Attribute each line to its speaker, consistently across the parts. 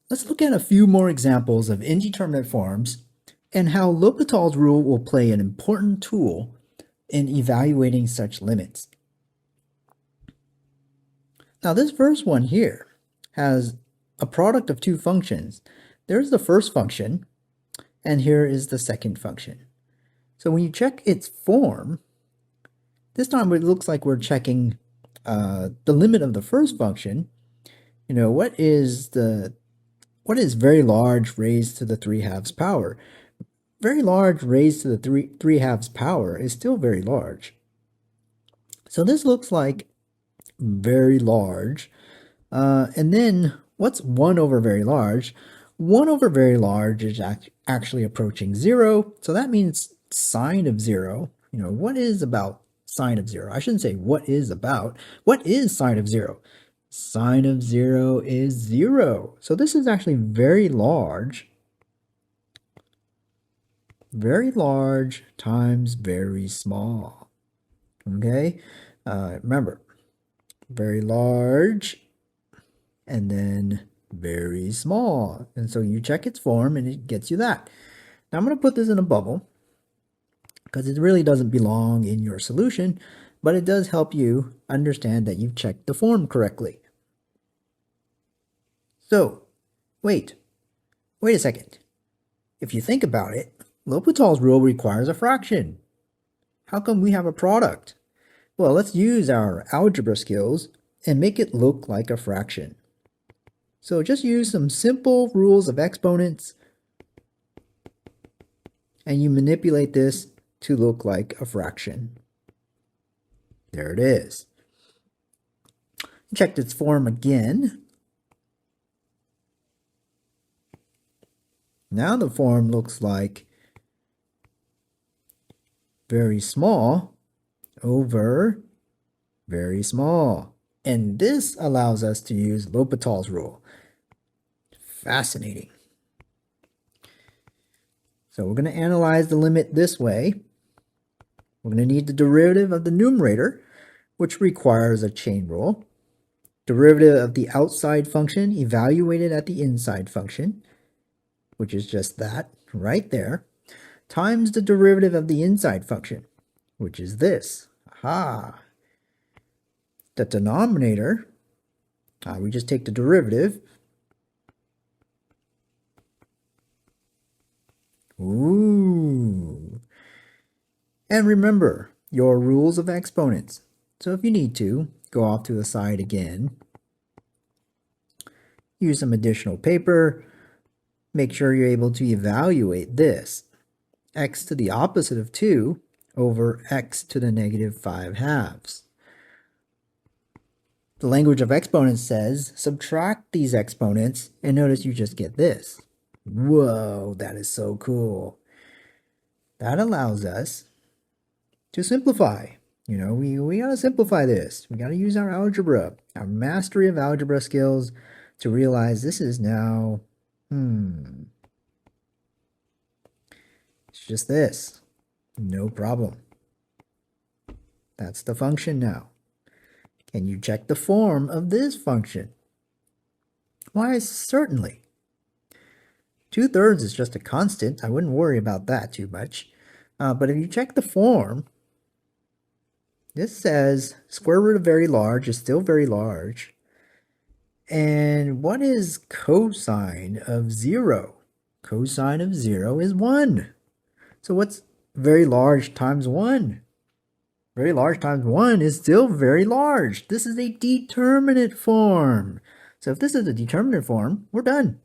Speaker 1: Let's look at a few more examples of indeterminate forms and how L'Hopital's rule will play an important tool in evaluating such limits. Now this first one here has a product of two functions. There's the first function, and here is the second function. So when you check its form, this time it looks like we're checking the limit of the first function. You know, what is very large raised to the 3/2 power? Very large raised to the 3/2 power is still very large. So this looks like very large. And then what's 1 over very large? 1 over very large is actually approaching 0. So that means sine of 0. You know, what is about sine of 0? I shouldn't say what is about. What is sine of 0? Sine of 0 is 0. So this is actually very large. Very large times very small. Okay? Remember, very large and then very small. And so you check its form and it gets you that. Now I'm going to put this in a bubble because it really doesn't belong in your solution, but it does help you understand that you've checked the form correctly. So, wait a second. If you think about it, L'Hopital's rule requires a fraction. How come we have a product? Well, let's use our algebra skills and make it look like a fraction. So just use some simple rules of exponents and you manipulate this to look like a fraction. There it is. Check its form again. Now the form looks like very small over very small. And this allows us to use L'Hopital's rule. Fascinating. So we're going to analyze the limit this way. We're going to need the derivative of the numerator, which requires a chain rule. Derivative of the outside function evaluated at the inside function, which is just that right there, times the derivative of the inside function, which is this. Aha! The denominator, we just take the derivative. Ooh. And remember your rules of exponents. So if you need to, go off to the side again. Use some additional paper. Make sure you're able to evaluate this. X to the opposite of 2 over x to the negative 5/2. The language of exponents says subtract these exponents and notice you just get this. Whoa, that is so cool. That allows us to simplify. You know, we got to simplify this. We got to use our algebra, our mastery of algebra skills to realize this is now, it's just this. No problem. That's the function now. Can you check the form of this function? Why, certainly. 2/3 is just a constant. I wouldn't worry about that too much. But if you check the form, this says square root of very large is still very large. And what is cosine of 0? Cosine of 0 is 1. So what's very large times 1? Very large times 1 is still very large. This is a determinate form. So if this is a determinate form, we're done.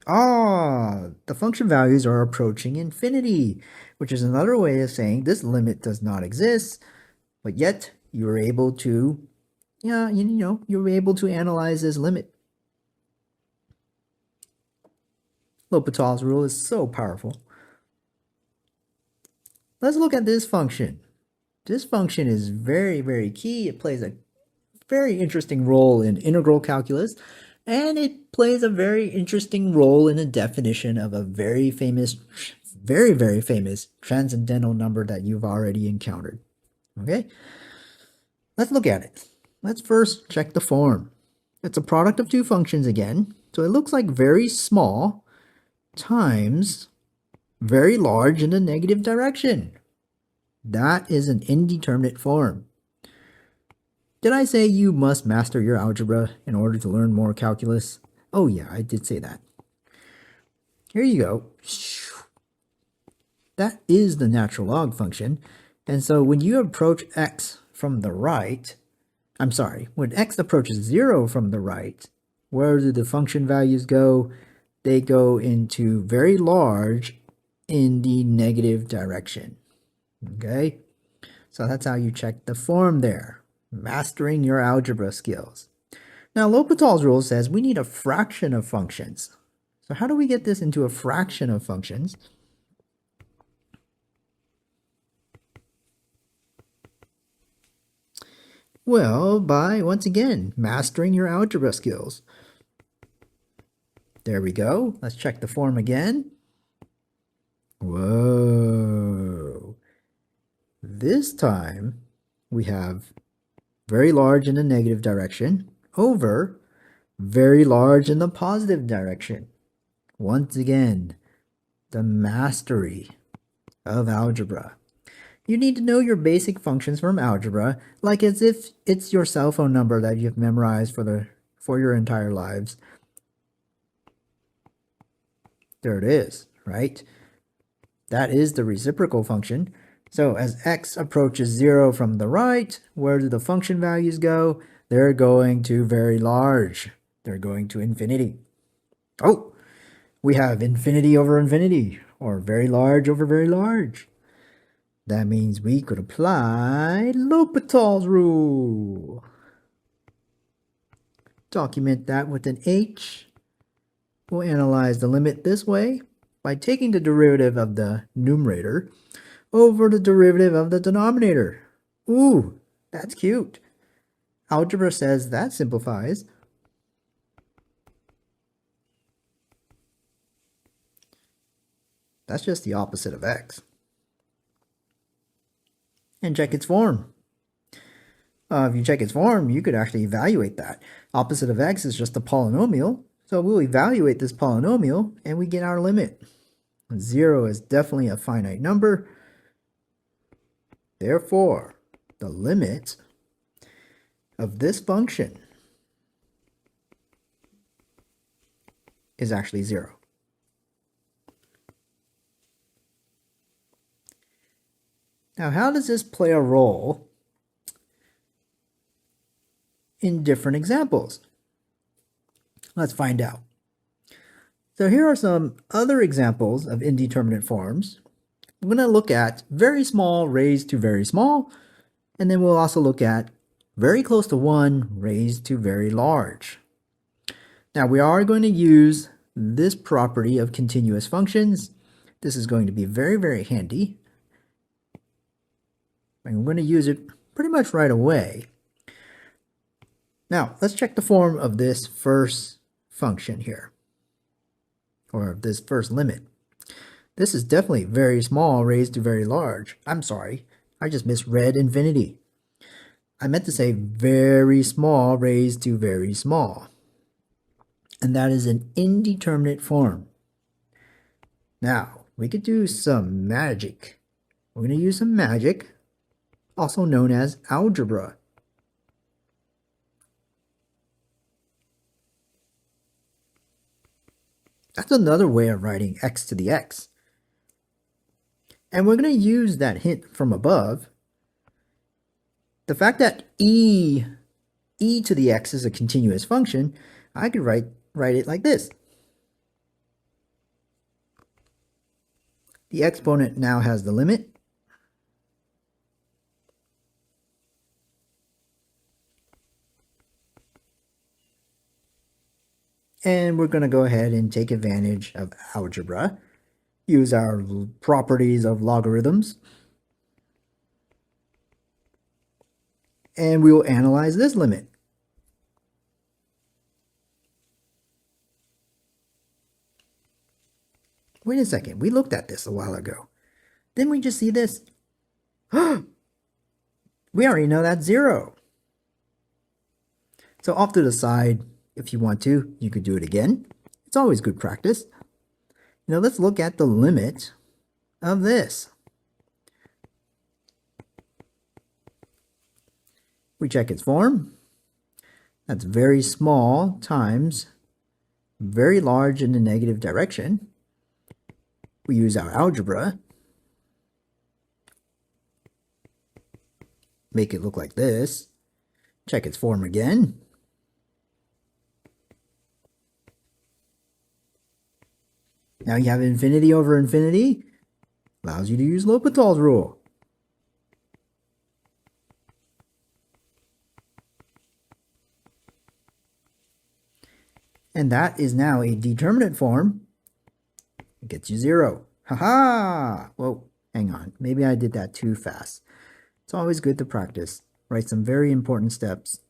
Speaker 1: The function values are approaching infinity, which is another way of saying this limit does not exist, but yet you were able to, you were able to analyze this limit. L'Hopital's rule is so powerful. Let's look at this function. This function is very, very key. It plays a very interesting role in integral calculus, and it plays a very interesting role in the definition of a very famous, very, very famous transcendental number that you've already encountered. Okay? Let's look at it. Let's first check the form. It's a product of two functions again. So it looks like very small times very large in the negative direction. That is an indeterminate form. Did I say you must master your algebra in order to learn more calculus? Oh yeah, I did say that. Here you go. That is the natural log function. And so when you approach x from the right, when x approaches 0 from the right, where do the function values go? They go into very large in the negative direction. Okay? So that's how you check the form there. Mastering your algebra skills. Now, L'Hopital's rule says we need a fraction of functions. So how do we get this into a fraction of functions? Well, by, once again, mastering your algebra skills. There we go. Let's check the form again. Whoa. This time, we have very large in the negative direction over very large in the positive direction. Once again, the mastery of algebra. You need to know your basic functions from algebra, like as if it's your cell phone number that you've memorized for your entire lives. There it is, right? That is the reciprocal function. So as x approaches 0 from the right, where do the function values go? They're going to very large. They're going to infinity. Oh, we have infinity over infinity, or very large over very large. That means we could apply L'Hopital's rule. Document that with an H. We'll analyze the limit this way by taking the derivative of the numerator over the derivative of the denominator. Ooh, that's cute. Algebra says that simplifies. That's just the opposite of x. And check its form. If you check its form, you could actually evaluate that. Opposite of x is just a polynomial. So we'll evaluate this polynomial and we get our limit. 0 is definitely a finite number. Therefore, the limit of this function is actually 0. Now, how does this play a role in different examples? Let's find out. So here are some other examples of indeterminate forms. We're going to look at very small raised to very small, and then we'll also look at very close to 1 raised to very large. Now we are going to use this property of continuous functions. This is going to be very, very handy. And we're going to use it pretty much right away. Now, let's check the form of this first function here, or this first limit. This is definitely very small raised to very large. I'm sorry, I just misread infinity. I meant to say very small raised to very small. And that is an indeterminate form. Now, we could do some magic. We're going to use some magic, also known as algebra. That's another way of writing x to the x. And we're going to use that hint from above. The fact that e to the x is a continuous function, I could write it like this. The exponent now has the limit. And we're going to go ahead and take advantage of algebra, use our properties of logarithms, and we will analyze this limit. Wait a second, we looked at this a while ago. Didn't we just see this? We already know that's 0. So off to the side, If you want to, you could do it again. It's always good practice. Now let's look at the limit of this. We check its form. That's very small times very large in the negative direction. We use our algebra. Make it look like this. Check its form again. Now you have infinity over infinity. Allows you to use L'Hopital's rule. And that is now a determinate form. It gets you 0. Ha-ha! Whoa, hang on. Maybe I did that too fast. It's always good to practice. Write some very important steps.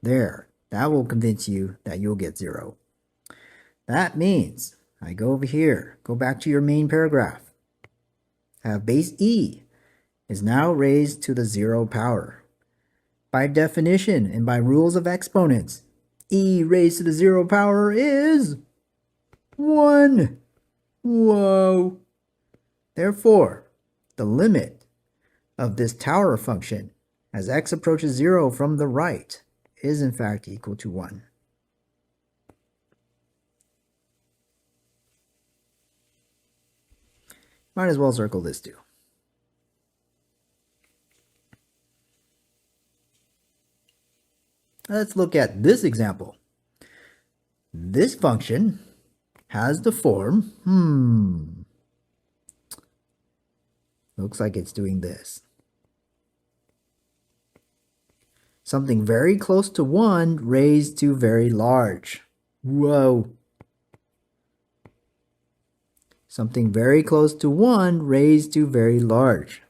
Speaker 1: There. That will convince you that you'll get 0. That means I go over here. Go back to your main paragraph. Have base e is now raised to the 0 power. By definition and by rules of exponents, e raised to the 0 power is 1. Whoa. Therefore, the limit of this tower function as x approaches 0 from the right is in fact equal to 1. Might as well circle this too. Let's look at this example. This function has the form, looks like it's doing this. Something very close to 1 raised to very large. Whoa. Something very close to 1 raised to very large.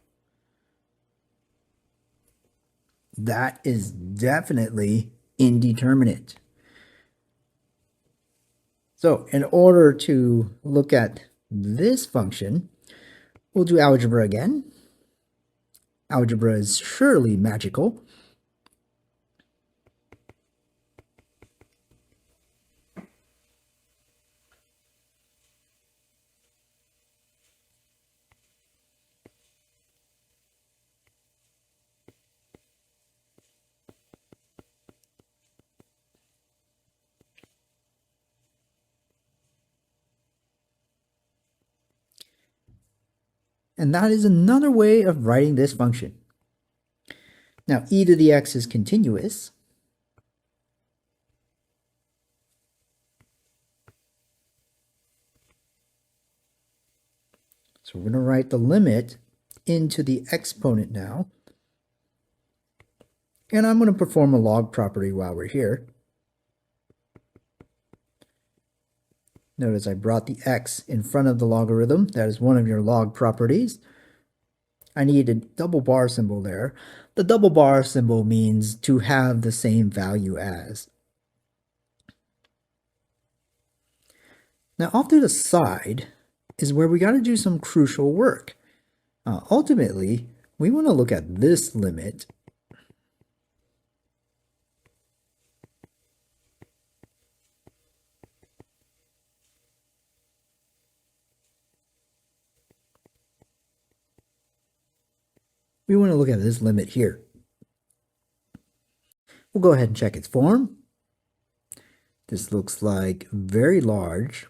Speaker 1: That is definitely indeterminate. So in order to look at this function, we'll do algebra again. Algebra is surely magical. And that is another way of writing this function. Now, e to the x is continuous. So we're going to write the limit into the exponent now. And I'm going to perform a log property while we're here. Notice I brought the x in front of the logarithm. That is one of your log properties. I need a double bar symbol there. The double bar symbol means to have the same value as. Now off to the side is where we got to do some crucial work. Ultimately, we want to look at this limit. We want to look at this limit here. We'll go ahead and check its form. This looks like very large.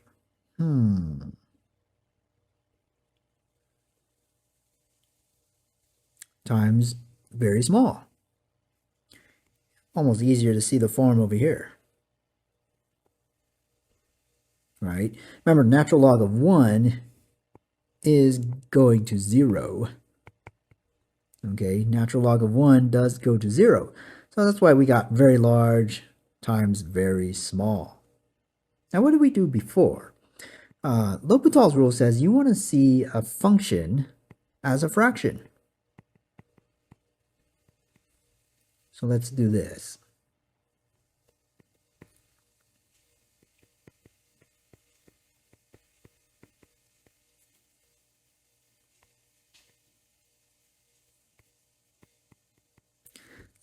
Speaker 1: Times very small. Almost easier to see the form over here. Right? Remember, natural log of 1 is going to 0. Okay, natural log of 1 does go to 0. So that's why we got very large times very small. Now, what did we do before? L'Hopital's rule says you want to see a function as a fraction. So let's do this.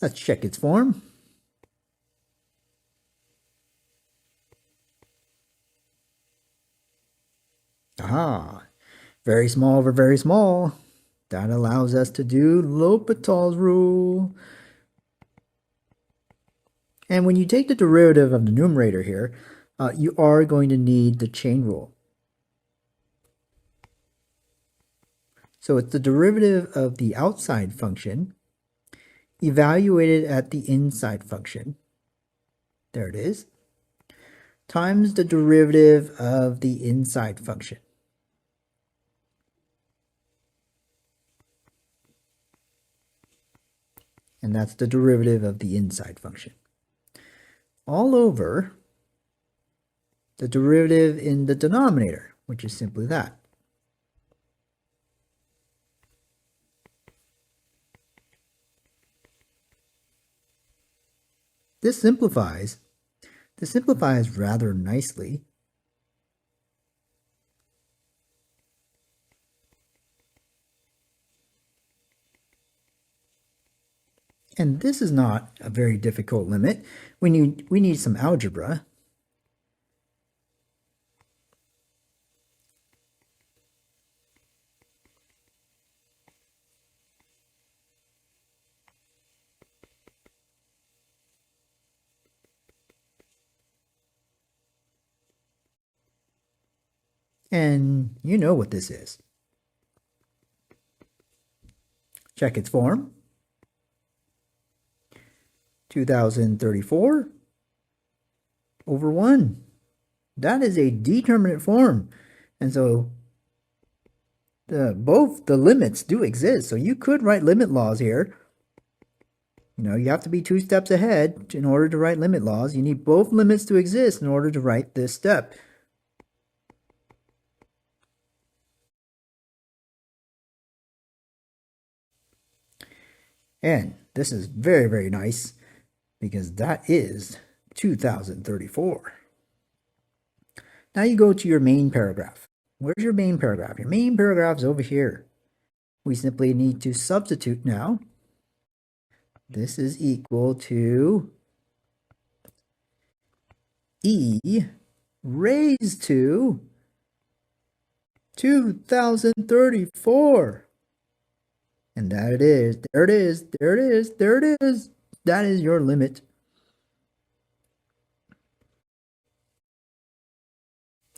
Speaker 1: Let's check its form. Aha, very small over very small. That allows us to do L'Hopital's rule. And when you take the derivative of the numerator here, you are going to need the chain rule. So it's the derivative of the outside function evaluated at the inside function. There it is. Times the derivative of the inside function. And that's the derivative of the inside function. All over the derivative in the denominator, which is simply that. This simplifies rather nicely. And this is not a very difficult limit. We need some algebra. And you know what this is. Check its form. 2034 over 1. That is a determinate form. And so both the limits do exist. So you could write limit laws here. You know, you have to be 2 steps ahead in order to write limit laws. You need both limits to exist in order to write this step. And this is very, very nice because that is 2034. Now you go to your main paragraph. Where's your main paragraph? Your main paragraph is over here. We simply need to substitute now. This is equal to e raised to 2034. And that it is. There it is. There it is. There it is. That is your limit.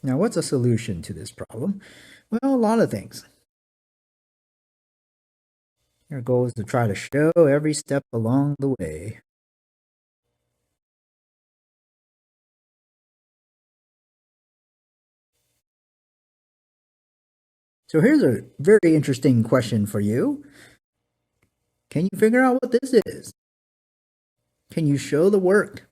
Speaker 1: Now, what's a solution to this problem? Well, a lot of things. Our goal is to try to show every step along the way. So here's a very interesting question for you. Can you figure out what this is? Can you show the work?